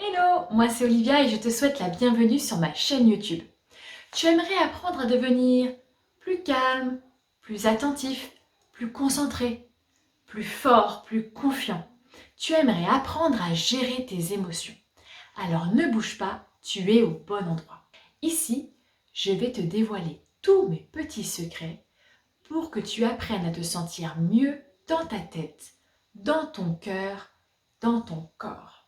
Hello, moi c'est Olivia et je te souhaite la bienvenue sur ma chaîne YouTube. Tu aimerais apprendre à devenir plus calme, plus attentif, plus concentré, plus fort, plus confiant. Tu aimerais apprendre à gérer tes émotions. Alors ne bouge pas, tu es au bon endroit. Ici, je vais te dévoiler tous mes petits secrets pour que tu apprennes à te sentir mieux dans ta tête, dans ton cœur, dans ton corps.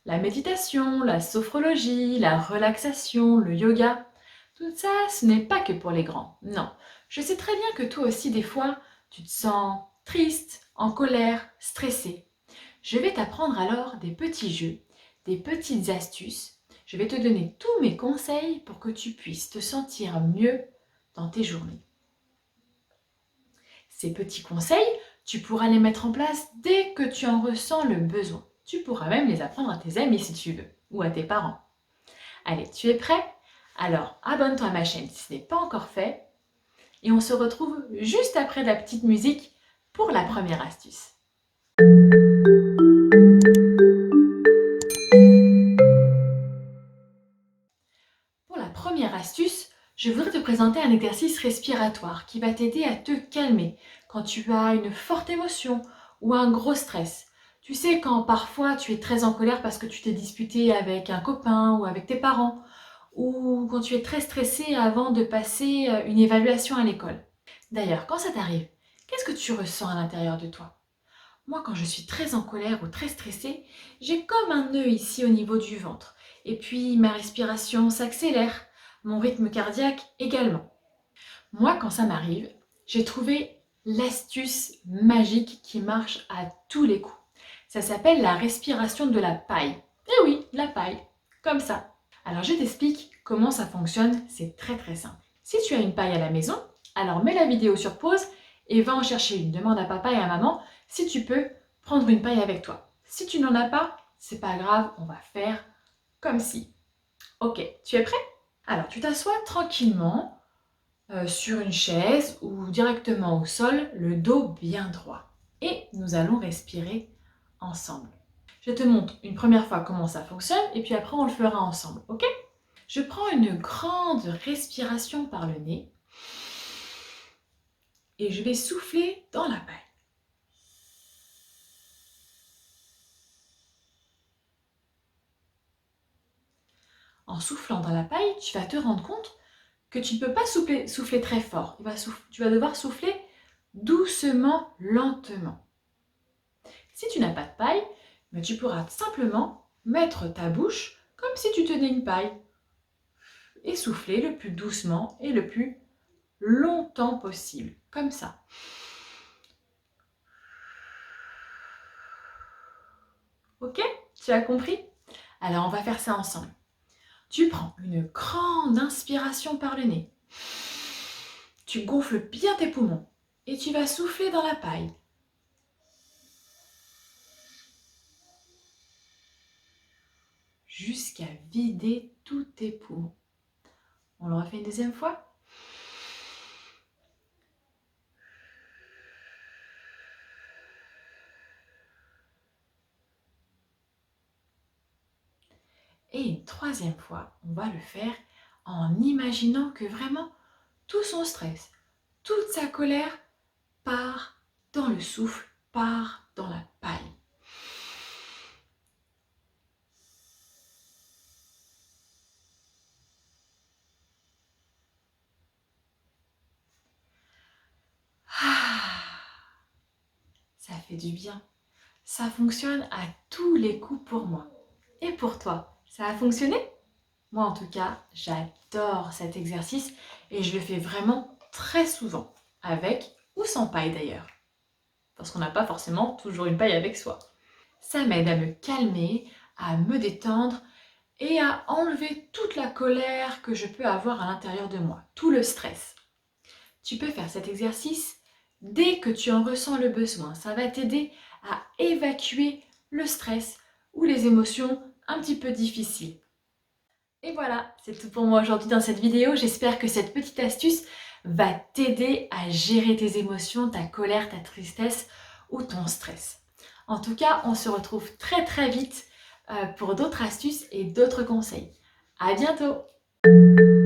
La méditation, la sophrologie, la relaxation, le yoga, tout ça, ce n'est pas que pour les grands. Non, je sais très bien que toi aussi, des fois, tu te sens triste, en colère, stressé. Je vais t'apprendre alors des petits jeux, des petites astuces. Je vais te donner tous mes conseils pour que tu puisses te sentir mieux dans tes journées. Ces petits conseils, tu pourras les mettre en place dès que tu en ressens le besoin. Tu pourras même les apprendre à tes amis si tu veux, ou à tes parents. Allez, tu es prêt? Alors, abonne-toi à ma chaîne si ce n'est pas encore fait. Et on se retrouve juste après la petite musique pour la première astuce. Pour la première astuce, je voudrais te présenter un exercice respiratoire qui va t'aider à te calmer quand tu as une forte émotion ou un gros stress. Tu sais, quand parfois tu es très en colère parce que tu t'es disputé avec un copain ou avec tes parents, ou quand tu es très stressé avant de passer une évaluation à l'école. D'ailleurs, quand ça t'arrive, qu'est-ce que tu ressens à l'intérieur de toi? Moi, quand je suis très en colère ou très stressée, j'ai comme un nœud ici au niveau du ventre. Et puis, ma respiration s'accélère, mon rythme cardiaque également. Moi, quand ça m'arrive, j'ai trouvé l'astuce magique qui marche à tous les coups. Ça s'appelle la respiration de la paille. Eh oui, la paille, comme ça. Alors je t'explique comment ça fonctionne, c'est très simple. Si tu as une paille à la maison, alors mets la vidéo sur pause et va en chercher une. Demande à papa et à maman si tu peux prendre une paille avec toi. Si tu n'en as pas, c'est pas grave, on va faire comme si. Ok, tu es prêt? Alors tu t'assois tranquillement sur une chaise ou directement au sol, le dos bien droit. Et nous allons respirer ensemble. Je te montre une première fois comment ça fonctionne et puis après on le fera ensemble, ok? Je prends une grande respiration par le nez et je vais souffler dans la paille. En soufflant dans la paille, tu vas te rendre compte que tu ne peux pas souffler très fort. Tu vas devoir souffler doucement, lentement. Si tu n'as pas de paille, tu pourras simplement mettre ta bouche comme si tu tenais une paille et souffler le plus doucement et le plus longtemps possible, comme ça. Ok? Tu as compris? Alors on va faire ça ensemble. Tu prends une grande inspiration par le nez. Tu gonfles bien tes poumons et tu vas souffler dans la paille. Jusqu'à vider tous tes poumons. On le refait une deuxième fois. Et une troisième fois, on va le faire en imaginant que vraiment tout son stress, toute sa colère part dans le souffle, part dans la paille. Ah, ça fait du bien. Ça fonctionne à tous les coups pour moi. Et pour toi, ça a fonctionné? Moi en tout cas, j'adore cet exercice et je le fais vraiment très souvent, avec ou sans paille d'ailleurs. Parce qu'on n'a pas forcément toujours une paille avec soi. Ça m'aide à me calmer, à me détendre et à enlever toute la colère que je peux avoir à l'intérieur de moi, tout le stress. Tu peux faire cet exercice dès que tu en ressens le besoin. Ça va t'aider à évacuer le stress ou les émotions un petit peu difficiles. Et voilà, c'est tout pour moi aujourd'hui dans cette vidéo. J'espère que cette petite astuce va t'aider à gérer tes émotions, ta colère, ta tristesse ou ton stress. En tout cas, on se retrouve très vite pour d'autres astuces et d'autres conseils. À bientôt!